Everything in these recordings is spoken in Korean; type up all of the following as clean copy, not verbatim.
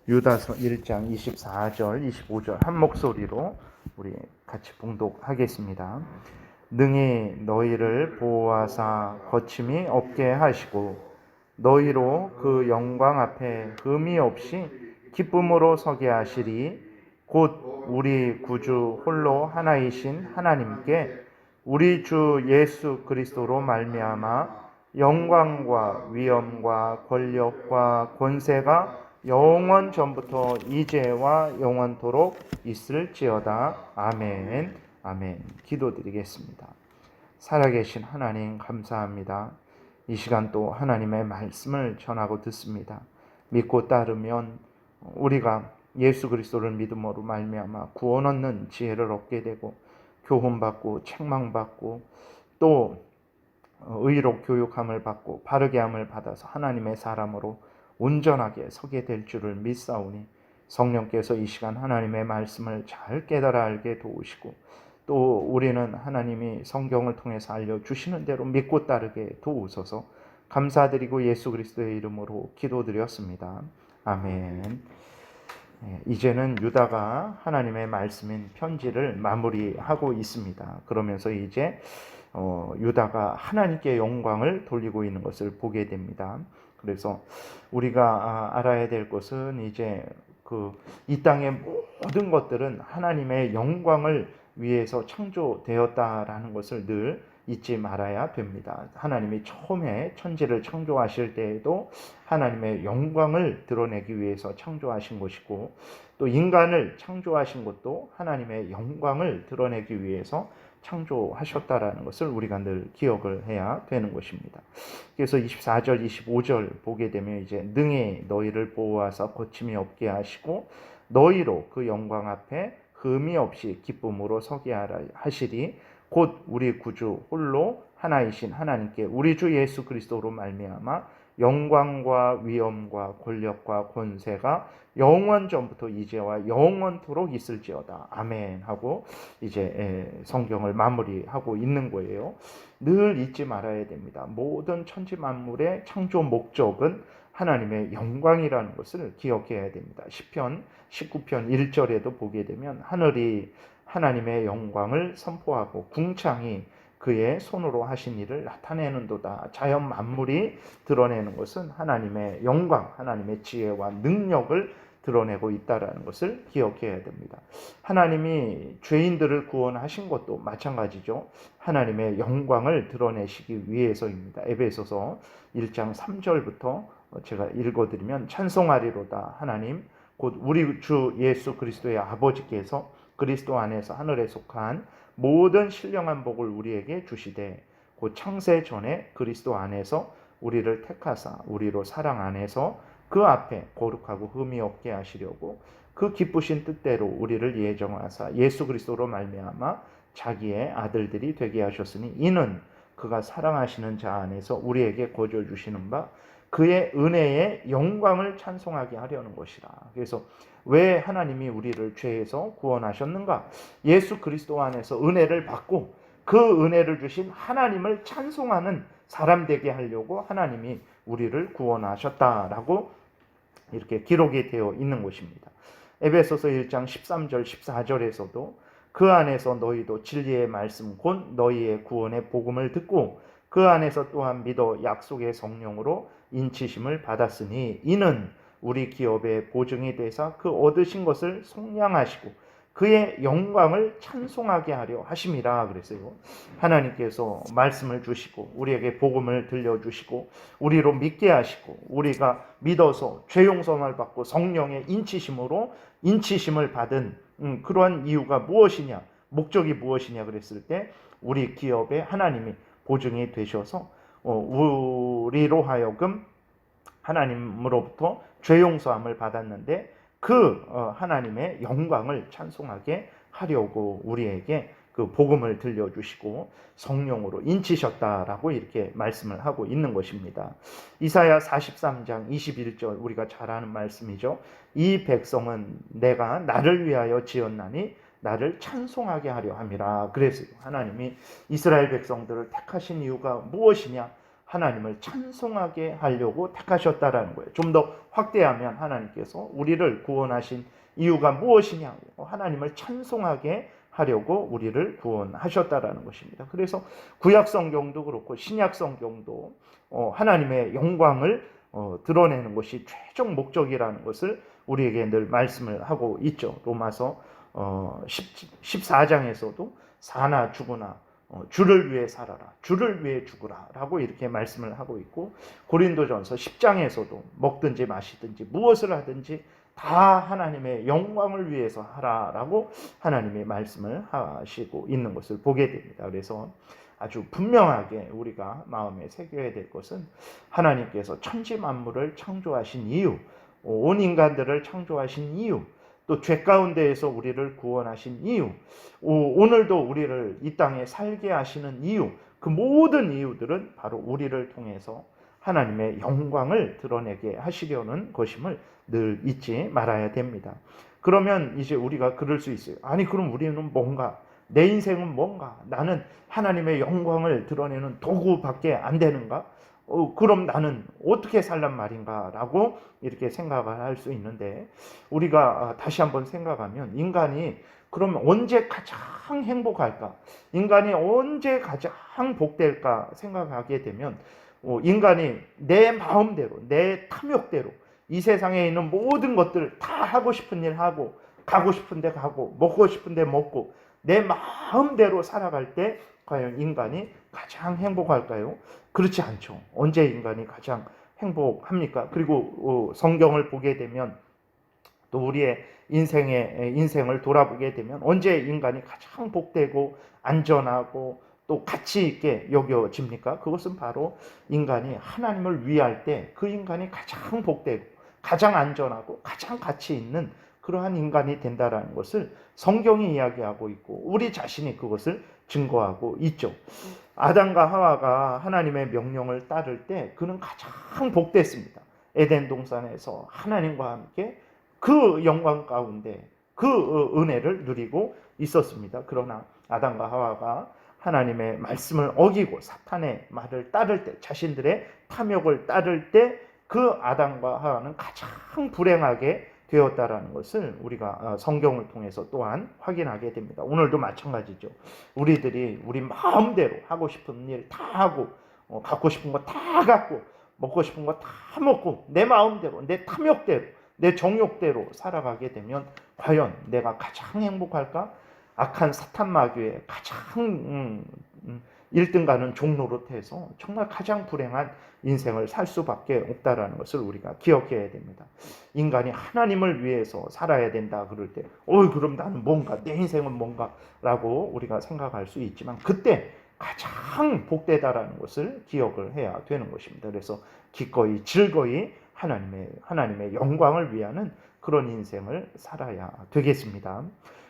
유다서 1장 24절, 25절 한 목소리로 우리 같이 봉독하겠습니다. 능히 너희를 보호하사 거침이 없게 하시고 너희로 그 영광 앞에 흠이 없이 기쁨으로 서게 하시리. 곧 우리 구주 홀로 하나이신 하나님께 우리 주 예수 그리스도로 말미암아 영광과 위엄과 권력과 권세가 영원 전부터 이제와 영원토록 있을지어다. 아멘. 아멘. 기도드리겠습니다. 살아계신 하나님 감사합니다. 이 시간 또 하나님의 말씀을 전하고 듣습니다. 믿고 따르면 우리가 예수 그리스도를 믿음으로 말미암아 구원 얻는 지혜를 얻게 되고 교훈받고 책망받고 또 의로 교육함을 받고 바르게 함을 받아서 하나님의 사람으로 온전하게 서게 될 줄을 믿사오니 성령께서 이 시간 하나님의 말씀을 잘 깨달아 알게 도우시고 또 우리는 하나님이 성경을 통해서 알려주시는 대로 믿고 따르게 도우소서. 감사드리고 예수 그리스도의 이름으로 기도드렸습니다. 아멘. 이제는 유다가 하나님의 말씀인 편지를 마무리하고 있습니다. 그러면서 이제 유다가 하나님께 영광을 돌리고 있는 것을 보게 됩니다. 그래서 우리가 알아야 될 것은 이제 이 땅의 모든 것들은 하나님의 영광을 위해서 창조되었다라는 것을 늘 잊지 말아야 됩니다. 하나님이 처음에 천지를 창조하실 때에도 하나님의 영광을 드러내기 위해서 창조하신 것이고 또 인간을 창조하신 것도 하나님의 영광을 드러내기 위해서 창조하셨다라는 것을 우리가 늘 기억을 해야 되는 것입니다. 그래서 24절, 25절 보게 되면 이제 능히 너희를 보호하사 거침이 없게 하시고 너희로 그 영광 앞에 흠이 없이 기쁨으로 서게 하시리. 곧 우리 구주 홀로 하나이신 하나님께 우리 주 예수 그리스도로 말미암아 영광과 위엄과 권력과 권세가 영원 전부터 이제와 영원토록 있을지어다. 아멘 하고 이제 성경을 마무리하고 있는 거예요. 늘 잊지 말아야 됩니다. 모든 천지 만물의 창조 목적은 하나님의 영광이라는 것을 기억해야 됩니다. 시편 19편 1절에도 보게 되면 하늘이 하나님의 영광을 선포하고 궁창이 그의 손으로 하신 일을 나타내는도다. 자연 만물이 드러내는 것은 하나님의 영광, 하나님의 지혜와 능력을 드러내고 있다는 것을 기억해야 됩니다. 하나님이 죄인들을 구원하신 것도 마찬가지죠. 하나님의 영광을 드러내시기 위해서입니다. 에베소서 1장 3절부터 제가 읽어드리면 찬송하리로다. 하나님 곧 우리 주 예수 그리스도의 아버지께서 그리스도 안에서 하늘에 속한 모든 신령한 복을 우리에게 주시되 곧 창세 전에 그리스도 안에서 우리를 택하사 우리로 사랑 안에서 그 앞에 거룩하고 흠이 없게 하시려고 그 기쁘신 뜻대로 우리를 예정하사 예수 그리스도로 말미암아 자기의 아들들이 되게 하셨으니 이는 그가 사랑하시는 자 안에서 우리에게 거저 주시는 바 그의 은혜의 영광을 찬송하게 하려는 것이라. 그래서 왜 하나님이 우리를 죄에서 구원하셨는가? 예수 그리스도 안에서 은혜를 받고 그 은혜를 주신 하나님을 찬송하는 사람 되게 하려고 하나님이 우리를 구원하셨다라고 이렇게 기록이 되어 있는 것입니다. 에베소서 1장 13절 14절에서도 그 안에서 너희도 진리의 말씀 곧 너희의 구원의 복음을 듣고 그 안에서 또한 믿어 약속의 성령으로 인치심을 받았으니 이는 우리 기업의 보증이 되사 그 얻으신 것을 속량하시고 그의 영광을 찬송하게 하려 하심이라 그랬어요. 하나님께서 말씀을 주시고 우리에게 복음을 들려주시고 우리로 믿게 하시고 우리가 믿어서 죄 용서를 받고 성령의 인치심을 받은 그러한 이유가 무엇이냐, 목적이 무엇이냐 그랬을 때 우리 기업에 하나님이 보증이 되셔서 우리로 하여금 하나님으로부터 죄 용서함을 받았는데 그 하나님의 영광을 찬송하게 하려고 우리에게 그 복음을 들려주시고 성령으로 인치셨다라고 이렇게 말씀을 하고 있는 것입니다. 이사야 43장 21절 우리가 잘 아는 말씀이죠. 이 백성은 내가 나를 위하여 지었나니 나를 찬송하게 하려 함이라. 그래서 하나님이 이스라엘 백성들을 택하신 이유가 무엇이냐? 하나님을 찬송하게 하려고 택하셨다라는 거예요. 좀 더 확대하면 하나님께서 우리를 구원하신 이유가 무엇이냐? 하나님을 찬송하게 하려고 우리를 구원하셨다라는 것입니다. 그래서 구약 성경도 그렇고 신약 성경도 하나님의 영광을 드러내는 것이 최종 목적이라는 것을 우리에게 늘 말씀을 하고 있죠. 로마서 14장에서도 사나 죽으나 주를 위해 살아라, 주를 위해 죽으라 라고 이렇게 말씀을 하고 있고, 고린도전서 10장에서도 먹든지 마시든지 무엇을 하든지 다 하나님의 영광을 위해서 하라라고 하나님의 말씀을 하시고 있는 것을 보게 됩니다. 그래서 아주 분명하게 우리가 마음에 새겨야 될 것은 하나님께서 천지 만물을 창조하신 이유, 온 인간들을 창조하신 이유, 또 죄 가운데에서 우리를 구원하신 이유, 오늘도 우리를 이 땅에 살게 하시는 이유, 그 모든 이유들은 바로 우리를 통해서 하나님의 영광을 드러내게 하시려는 것임을 늘 잊지 말아야 됩니다. 그러면 이제 우리가 그럴 수 있어요. 아니 그럼 우리는 뭔가, 내 인생은 뭔가, 나는 하나님의 영광을 드러내는 도구밖에 안 되는가? 그럼 나는 어떻게 살란 말인가? 라고 이렇게 생각을 할 수 있는데, 우리가 다시 한번 생각하면 인간이 그럼 언제 가장 행복할까? 인간이 언제 가장 복될까 생각하게 되면 인간이 내 마음대로, 내 탐욕대로 이 세상에 있는 모든 것들을 다 하고 싶은 일 하고, 가고 싶은 데 가고, 먹고 싶은 데 먹고, 내 마음대로 살아갈 때 과연 인간이 가장 행복할까요? 그렇지 않죠. 언제 인간이 가장 행복합니까? 그리고 성경을 보게 되면, 또 우리의 인생을 돌아보게 되면 언제 인간이 가장 복되고 안전하고 또 가치 있게 여겨집니까? 그것은 바로 인간이 하나님을 위할 때 그 인간이 가장 복되고 가장 안전하고 가장 가치 있는 그러한 인간이 된다라는 것을 성경이 이야기하고 있고, 우리 자신이 그것을 증거하고 있죠. 아담과 하와가 하나님의 명령을 따를 때 그는 가장 복됐습니다. 에덴 동산에서 하나님과 함께 그 영광 가운데 그 은혜를 누리고 있었습니다. 그러나 아담과 하와가 하나님의 말씀을 어기고 사탄의 말을 따를 때, 자신들의 탐욕을 따를 때 그 아담과 하와는 가장 불행하게 되었다라는 것을 우리가 성경을 통해서 또한 확인하게 됩니다. 오늘도 마찬가지죠. 우리들이 우리 마음대로 하고 싶은 일 다 하고, 갖고 싶은 거 다 갖고, 먹고 싶은 거 다 먹고, 내 마음대로, 내 탐욕대로, 내 정욕대로 살아가게 되면 과연 내가 가장 행복할까? 악한 사탄 마귀의 가장 1등 가는 종노릇해서 정말 가장 불행한 인생을 살 수밖에 없다라는 것을 우리가 기억해야 됩니다. 인간이 하나님을 위해서 살아야 된다 그럴 때, 그럼 나는 뭔가, 내 인생은 뭔가 라고 우리가 생각할 수 있지만, 그때 가장 복되다라는 것을 기억을 해야 되는 것입니다. 그래서 기꺼이 즐거이 하나님의 영광을 위하는 그런 인생을 살아야 되겠습니다.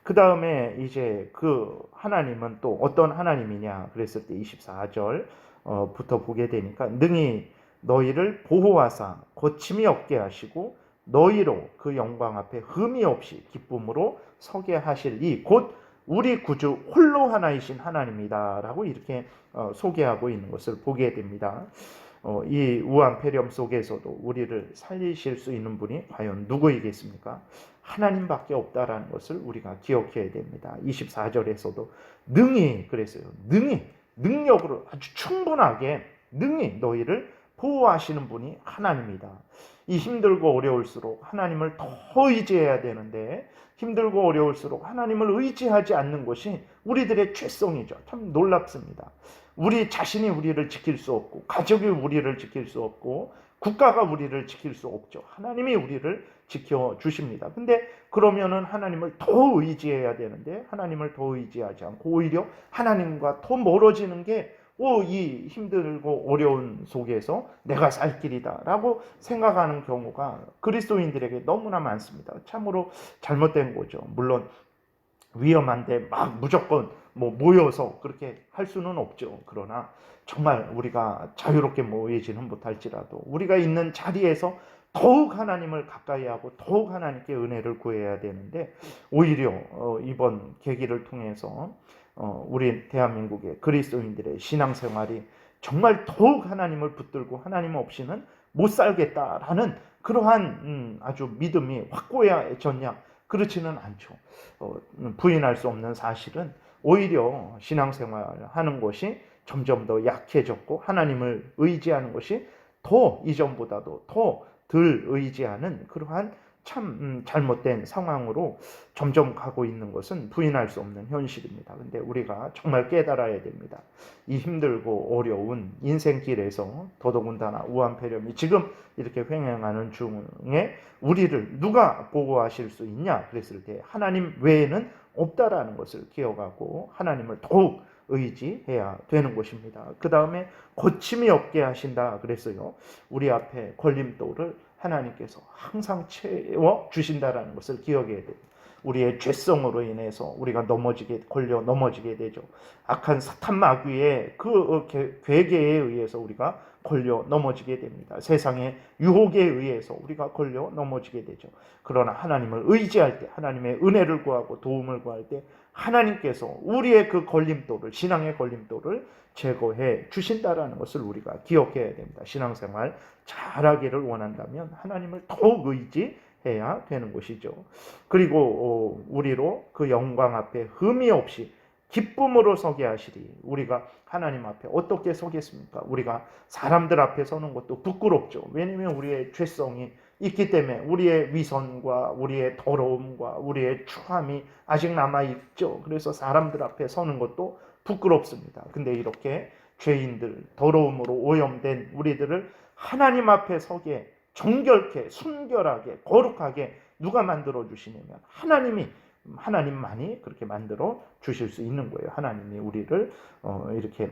그 다음에 이제 그 하나님은 또 어떤 하나님이냐 그랬을 때 24절부터 보게 되니까, 능히 너희를 보호하사 거침이 없게 하시고 너희로 그 영광 앞에 흠이 없이 기쁨으로 서게 하실 이 곧 우리 구주 홀로 하나이신 하나님이다 라고 이렇게 소개하고 있는 것을 보게 됩니다. 이 우한 폐렴 속에서도 우리를 살리실 수 있는 분이 과연 누구이겠습니까? 하나님밖에 없다라는 것을 우리가 기억해야 됩니다. 24절에서도 능히 그랬어요. 능히, 능력으로 아주 충분하게 능히 너희를 보호하시는 분이 하나님이다. 이 힘들고 어려울수록 하나님을 더 의지해야 되는데, 힘들고 어려울수록 하나님을 의지하지 않는 것이 우리들의 죄성이죠. 참 놀랍습니다. 우리 자신이 우리를 지킬 수 없고, 가족이 우리를 지킬 수 없고, 국가가 우리를 지킬 수 없죠. 하나님이 우리를 지켜주십니다. 근데 그러면은 하나님을 더 의지해야 되는데, 하나님을 더 의지하지 않고 오히려 하나님과 더 멀어지는 게 이 힘들고 어려운 속에서 내가 살 길이다 라고 생각하는 경우가 그리스도인들에게 너무나 많습니다. 참으로 잘못된 거죠. 물론 위험한데 막 무조건 모여서 그렇게 할 수는 없죠. 그러나 정말 우리가 자유롭게 모이지는 못할지라도 우리가 있는 자리에서 더욱 하나님을 가까이 하고 더욱 하나님께 은혜를 구해야 되는데, 오히려 이번 계기를 통해서 우리 대한민국의 그리스도인들의 신앙생활이 정말 더욱 하나님을 붙들고 하나님 없이는 못 살겠다라는 그러한 아주 믿음이 확고해졌냐? 그렇지는 않죠. 부인할 수 없는 사실은 오히려 신앙생활을 하는 것이 점점 더 약해졌고 하나님을 의지하는 것이 더 이전보다도 더 덜 의지하는 그러한 참 잘못된 상황으로 점점 가고 있는 것은 부인할 수 없는 현실입니다. 근데 우리가 정말 깨달아야 됩니다. 이 힘들고 어려운 인생길에서 더더군다나 우한폐렴이 지금 이렇게 횡행하는 중에 우리를 누가 보호하실 수 있냐 그랬을 때 하나님 외에는 없다라는 것을 기억하고 하나님을 더욱 의지해야 되는 것입니다. 그 다음에 고침이 없게 하신다 그랬어요. 우리 앞에 걸림돌을 하나님께서 항상 채워 주신다라는 것을 기억해야 돼요. 우리의 죄성으로 인해서 우리가 걸려 넘어지게 되죠. 악한 사탄 마귀의 그 괴계에 의해서 우리가 걸려 넘어지게 됩니다. 세상의 유혹에 의해서 우리가 걸려 넘어지게 되죠. 그러나 하나님을 의지할 때, 하나님의 은혜를 구하고 도움을 구할 때 하나님께서 우리의 그 걸림돌을, 신앙의 걸림돌을 제거해 주신다라는 것을 우리가 기억해야 됩니다. 신앙생활 잘하기를 원한다면 하나님을 더욱 의지해야 되는 것이죠. 그리고 우리로 그 영광 앞에 흠이 없이 기쁨으로 서게 하시리. 우리가 하나님 앞에 어떻게 서겠습니까? 우리가 사람들 앞에 서는 것도 부끄럽죠. 왜냐하면 우리의 죄성이 있기 때문에 우리의 위선과 우리의 더러움과 우리의 추함이 아직 남아있죠. 그래서 사람들 앞에 서는 것도 부끄럽습니다. 근데 이렇게 죄인들, 더러움으로 오염된 우리들을 하나님 앞에 서게 정결케, 순결하게, 거룩하게 누가 만들어 주시냐면 하나님만이 그렇게 만들어 주실 수 있는 거예요. 하나님이 우리를 이렇게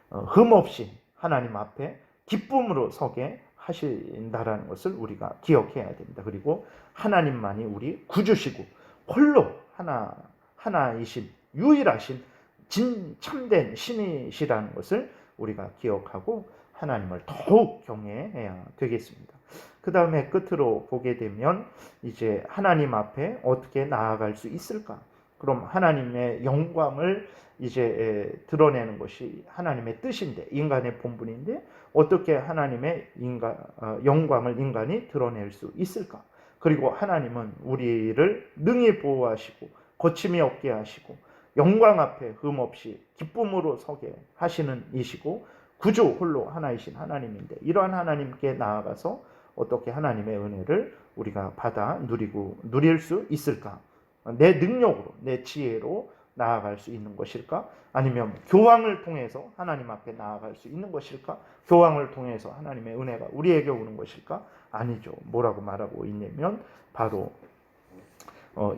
흠없이 하나님 앞에 기쁨으로 서게 하신다라는 것을 우리가 기억해야 됩니다. 그리고 하나님만이 우리 구주시고 홀로 하나이신 유일하신 참된 신이시라는 것을 우리가 기억하고 하나님을 더욱 경외해야 되겠습니다. 그 다음에 끝으로 보게 되면 이제 하나님 앞에 어떻게 나아갈 수 있을까? 그럼 하나님의 영광을 이제 드러내는 것이 하나님의 뜻인데, 인간의 본분인데 어떻게 하나님의 영광을 인간이 드러낼 수 있을까? 그리고 하나님은 우리를 능히 보호하시고 거침이 없게 하시고 영광 앞에 흠없이 기쁨으로 서게 하시는 이시고 구주 홀로 하나이신 하나님인데, 이러한 하나님께 나아가서 어떻게 하나님의 은혜를 우리가 받아 누릴 수 있을까? 내 능력으로, 내 지혜로 나아갈 수 있는 것일까? 아니면 교황을 통해서 하나님 앞에 나아갈 수 있는 것일까? 교황을 통해서 하나님의 은혜가 우리에게 오는 것일까? 아니죠. 뭐라고 말하고 있냐면 바로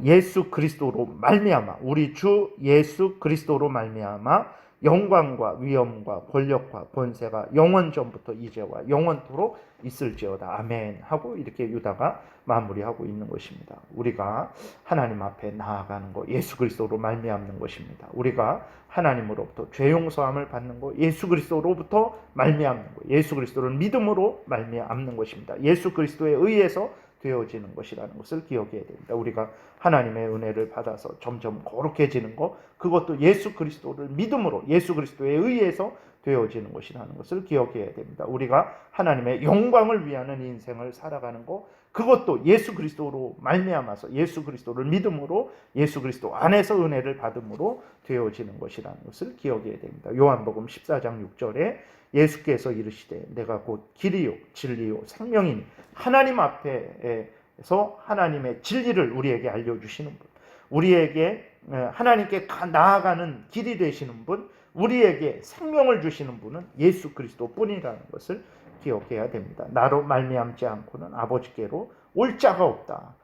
예수 그리스도로 말미암아, 우리 주 예수 그리스도로 말미암아 영광과 위엄과 권력과 권세가 영원 전부터 이제와 영원토록 있을지어다. 아멘 하고 이렇게 유다가 마무리하고 있는 것입니다. 우리가 하나님 앞에 나아가는 것 예수 그리스도로 말미암는 것입니다. 우리가 하나님으로부터 죄 용서함을 받는 것 예수 그리스도로부터 말미암는 것, 예수 그리스도를 믿음으로 말미암는 것입니다. 예수 그리스도에 의해서 되어지는 것이라는 것을 기억해야 됩니다. 우리가 하나님의 은혜를 받아서 점점 거룩해지는 것, 그것도 예수 그리스도를 믿음으로 예수 그리스도에 의해서 되어지는 것이라는 것을 기억해야 됩니다. 우리가 하나님의 영광을 위하는 인생을 살아가는 것, 그것도 예수 그리스도로 말미암아서 예수 그리스도를 믿음으로 예수 그리스도 안에서 은혜를 받음으로 되어지는 것이라는 것을 기억해야 됩니다. 요한복음 14장 6절에 예수께서 이르시되 내가 곧 길이요 진리요 생명이니, 하나님 앞에서 하나님의 진리를 우리에게 알려주시는 분, 우리에게 하나님께 나아가는 길이 되시는 분, 우리에게 생명을 주시는 분은 예수 그리스도 뿐이라는 것을 기억해야 됩니다. 나로 말미암지 않고는 아버지께로 올 자가 없다.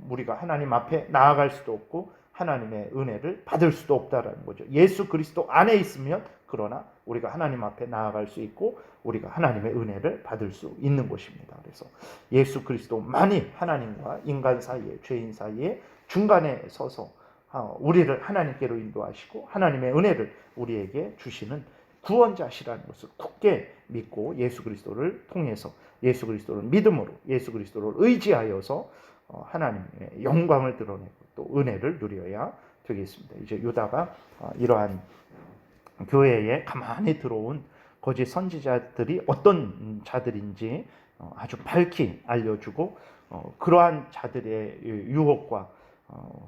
우리가 하나님 앞에 나아갈 수도 없고 하나님의 은혜를 받을 수도 없다라는 거죠. 예수 그리스도 안에 있으면 그러나 우리가 하나님 앞에 나아갈 수 있고 우리가 하나님의 은혜를 받을 수 있는 것입니다. 그래서 예수 그리스도만이 하나님과 인간 사이에, 죄인 사이에 중간에 서서 우리를 하나님께로 인도하시고 하나님의 은혜를 우리에게 주시는 구원자시라는 것을 굳게 믿고 예수 그리스도를 통해서, 예수 그리스도를 믿음으로, 예수 그리스도를 의지하여서 하나님의 영광을 드러내고 또 은혜를 누려야 되겠습니다. 이제 유다가 이러한 교회에 가만히 들어온 거짓 선지자들이 어떤 자들인지 아주 밝히 알려주고 그러한 자들의 유혹과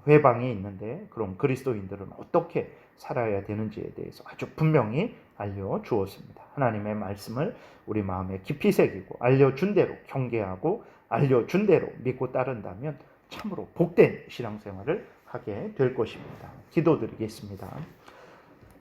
회방이 있는데 그럼 그리스도인들은 어떻게 살아야 되는지에 대해서 아주 분명히 알려주었습니다. 하나님의 말씀을 우리 마음에 깊이 새기고 알려준 대로 경계하고 알려준 대로 믿고 따른다면 참으로 복된 신앙생활을 하게 될 것입니다. 기도드리겠습니다.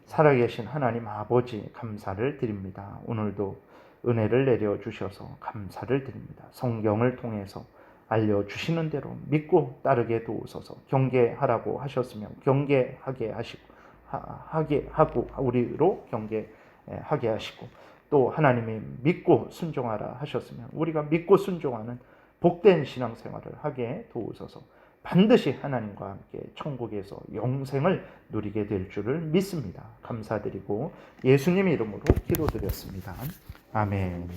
살아계신 하나님 아버지 감사를 드립니다. 오늘도 은혜를 내려주셔서 감사를 드립니다. 성경을 통해서 알려주시는 대로 믿고 따르게 도우소서. 경계하라고 하셨으면 경계하게 하시고 하게 하고 우리로 경계하게 하시고 또 하나님이 믿고 순종하라 하셨으면 우리가 믿고 순종하는 복된 신앙생활을 하게 도우소서. 반드시 하나님과 함께 천국에서 영생을 누리게 될 줄을 믿습니다. 감사드리고 예수님 이름으로 기도드렸습니다. 아멘.